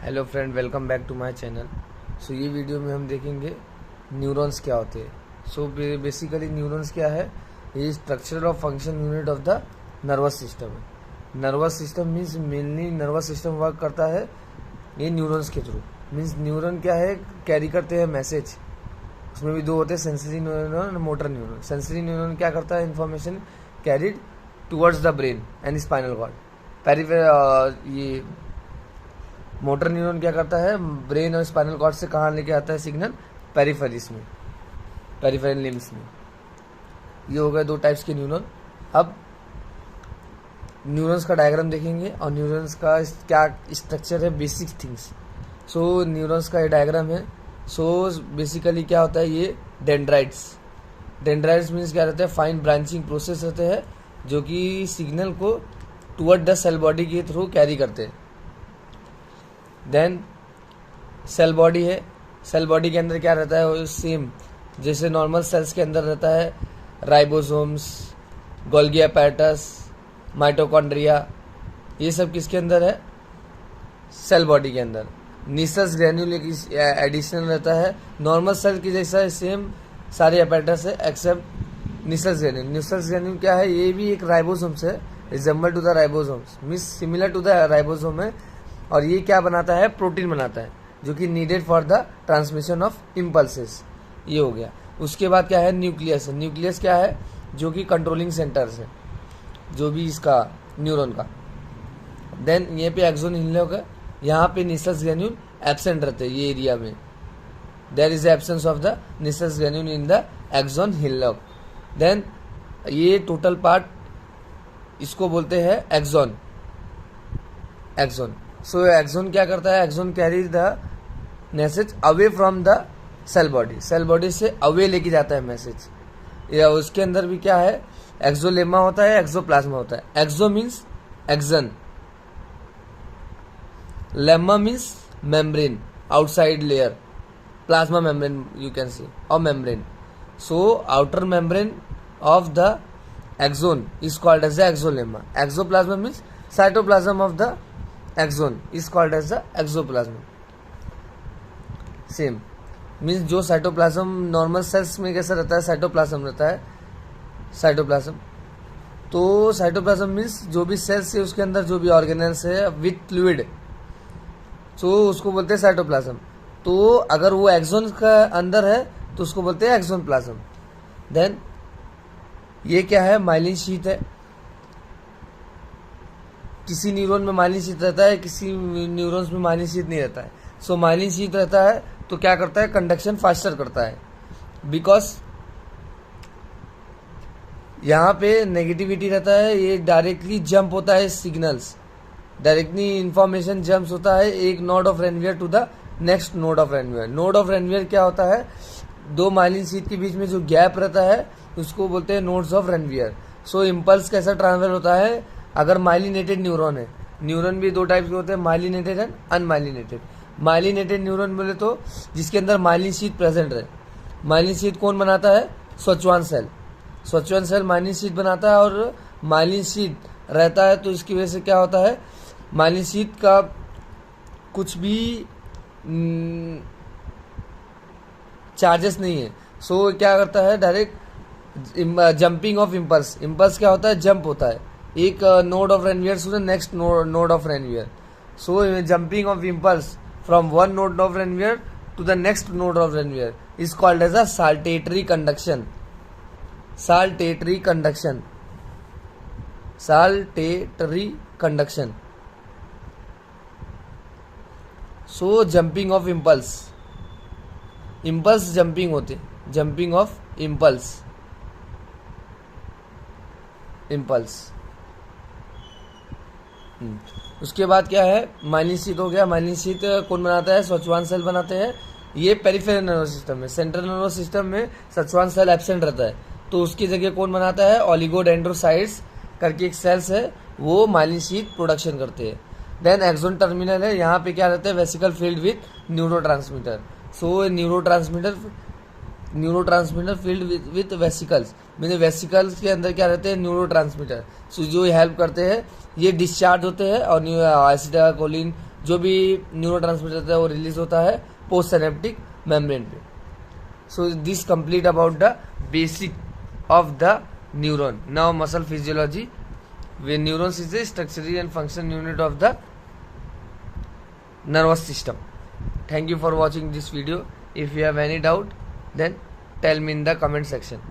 Hello friend, welcome back to my channel. So ये video में हम देखेंगे न्यूरॉन्स क्या होते हैं। सो बेसिकली न्यूरॉन्स क्या है, ये structure of function unit of the nervous system है। Nervous system means mainly nervous system work करता है ये न्यूरॉन्स के थ्रू। मीन्स न्यूरॉन क्या है, कैरी करते हैं मैसेज। उसमें भी दो होते हैं, सेंसरी न्यूरॉन और मोटर न्यूरॉन। सेंसरी न्यूरॉन क्या करता है, information carried towards the brain and spinal cord. ये मोटर न्यूरॉन क्या करता है, ब्रेन और स्पाइनल कॉर्ड से कहाँ लेके आता है सिग्नल, पेरिफेरिस में, पेरिफेरल लिम्स में। ये हो गए दो टाइप्स के न्यूरॉन। अब न्यूरॉन्स का डायग्राम देखेंगे और न्यूरॉन्स का क्या स्ट्रक्चर है, बेसिक थिंग्स। सो न्यूरॉन्स का ये डायग्राम है। सो बेसिकली क्या होता है, ये डेंड्राइट्स। डेंड्राइट्स मीन्स क्या रहता है, फाइन ब्रांचिंग प्रोसेस रहते हैं जो कि सिग्नल को टुवर्ड द सेल बॉडी के थ्रू कैरी करते हैं। देन सेल बॉडी है। सेल बॉडी के अंदर क्या रहता है, वो सेम जैसे नॉर्मल सेल्स के अंदर रहता है, राइबोसोम्स, गोल्गी अपैरेटस, माइटोकॉन्ड्रिया। ये सब किसके अंदर है, सेल बॉडी के अंदर। नीसस ग्रैन्यूल एक एडिशनल रहता है, नॉर्मल सेल की जैसा सेम सारे अपैरेटस है except Nissl granule. Nissl granule क्या है, ये भी एक राइबोसोम्स है, resemble to the ribosomes, means similar to the ribosome है। और ये क्या बनाता है, प्रोटीन बनाता है जो कि needed for the transmission of impulses. ये हो गया। उसके बाद क्या है, न्यूक्लियस है। न्यूक्लियस क्या है, जो कि कंट्रोलिंग सेंटर्स है जो भी इसका न्यूरॉन का। देन ये पे एक्सोन हिल्लोक है, यहाँ पे निसस ग्रैन्यूल एब्सेंट रहते हैं ये एरिया में। There is absence of the Nissl granule in the axon hillock. Then ये टोटल पार्ट इसको बोलते हैं एक्सोन। एक्सोन। सो एक्सोन क्या करता है, axon carry the message away from the cell body. Cell body से अवे लेके जाता है मैसेज। या उसके अंदर भी क्या है, एक्सोलेमा होता है, एक्सोप्लाज्मा होता है। Axo means axon, lemma means membrane, outside layer, plasma membrane you can see, और membrane. So outer membrane of the axon is called as the axolemma. Axoplasm means cytoplasm of the axon is called as the axoplasm. Same means जो cytoplasm normal cells में कैसा रहता है, cytoplasm रहता है, cytoplasm. तो cytoplasm means जो भी सेल्स है उसके अंदर जो भी ऑर्गेनल्स है विथ फ्लूइड, तो उसको बोलते हैं साइटोप्लाज्म। तो अगर वो एक्सोन का अंदर है तो उसको बोलते हैं एक्सोन प्लाज्म। देन ये क्या है, माइलिन शीथ है। किसी न्यूरॉन में माइलिन शीथ रहता है, किसी न्यूरॉन्स में माइलिन शीथ नहीं रहता है। सो माइलिन शीथ रहता है तो क्या करता है, कंडक्शन फास्टर करता है, बिकॉज यहाँ पे नेगेटिविटी रहता है। ये डायरेक्टली जंप होता है सिग्नल्स, डायरेक्टली इंफॉर्मेशन जंप्स होता है एक node of Ranvier to the next node of Ranvier. Node of Ranvier क्या होता है, दो माइलिन शीथ के बीच में जो गैप रहता है उसको बोलते हैं nodes of Ranvier. So impulse कैसा ट्रांसफर होता है, अगर माइलिनेटेड न्यूरॉन है, न्यूरॉन भी दो टाइप के होते हैं, myelinated and unmyelinated. Myelinated neuron बोले तो जिसके अंदर माइलिन शीथ प्रेजेंट रहे। माइलिन शीथ कौन बनाता है, स्वच्वान सेल। स्वच्वान सेल माइलिन शीथ बनाता है, और माइलिन शीथ रहता है तो इसकी वजह से क्या होता है, माइलिन शीथ का कुछ भी चार्जेस नहीं है। सो क्या करता है, direct jumping of impulse. Impulse क्या होता है, जंप होता है एक node of Ranvier to the next node of Ranvier. So jumping of impulse from one node of Ranvier to the next node of Ranvier is called as a saltatory conduction. Saltatory conduction, saltatory conduction. So jumping of impulse, impulse jumping होते, jumping of impulse, impulse. उसके बाद क्या है, myelin sheath हो गया। Myelin sheath कौन बनाता है, स्वच्वान सेल बनाते हैं। ये पेरिफेरल नर्वस सिस्टम में, सेंट्रल नर्वस सिस्टम में स्वच्वान सेल एब्सेंट रहता है, तो उसकी जगह कौन बनाता है, ओलिगोडेंड्रोसाइट्स करके एक सेल्स है, वो माइलिन शीथ प्रोडक्शन करते हैं। देन एक्सोन टर्मिनल है, यहाँ पे क्या रहता है, vesicle field with neurotransmitter. So neurotransmitter field with vesicles, मैंने वेसिकल्स के अंदर क्या रहते हैं, न्यूरोट्रांसमीटर। सो जो हेल्प करते हैं, ये डिस्चार्ज होते हैं और एसिटाइलकोलिन जो भी न्यूरोट्रांसमीटर है वो रिलीज होता है पोस्ट सिनेप्टिक मेम्ब्रेन पे. So this complete about the basic of the neuron. Now muscle physiology. Neurons is the structural and function unit of the nervous system. Thank you for watching this video. If you have any doubt, then tell me in the comment section.